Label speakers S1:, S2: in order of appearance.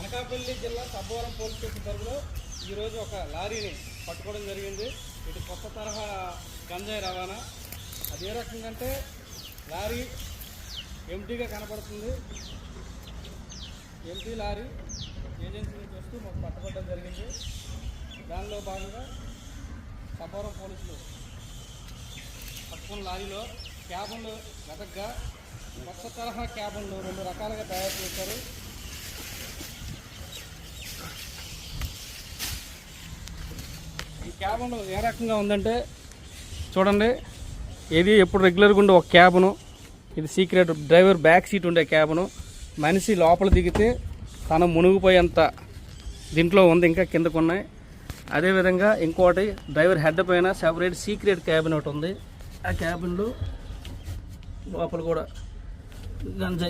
S1: అనకాపల్లి జిల్లా Sabbavaram police station పరిధిలో ఈరోజు ఒక లారీని పట్టుకోవడం జరిగింది. ఇది కొత్త తరహా గంజాయి రవాణా. అది ఏ రకంగా అంటే లారీ ఎంటీగా కనపడుతుంది. ఎంటీ లారీ ఏజెన్సీ నుంచి వస్తూ మాకు పట్టుకోవడం జరిగింది. దానిలో భాగంగా సబ్బవరం పోలీసులు పట్టుకున్న లారీలో క్యాబన్లు వెతగ్గా కొత్త తరహా క్యాబన్లు 2 రకాలుగా తయారు చేశారు. ఈ క్యాబన్ ఏ రకంగా ఉందంటే చూడండి, ఇది ఎప్పుడు రెగ్యులర్గా ఉండే ఒక క్యాబను, ఇది సీక్రెట్ డ్రైవర్ బ్యాక్ సీట్ ఉండే క్యాబను. మనిషి లోపల దిగితే తను మునిగిపోయేంత దీంట్లో ఉంది, ఇంకా కిందకు ఉన్నాయి. అదేవిధంగా ఇంకోటి డ్రైవర్ హెడ్ పైన సెపరేట్ సీక్రెట్ క్యాబిన్ ఒకటి ఉంది. ఆ క్యాబిన్లో లోపల కూడా గంజాయి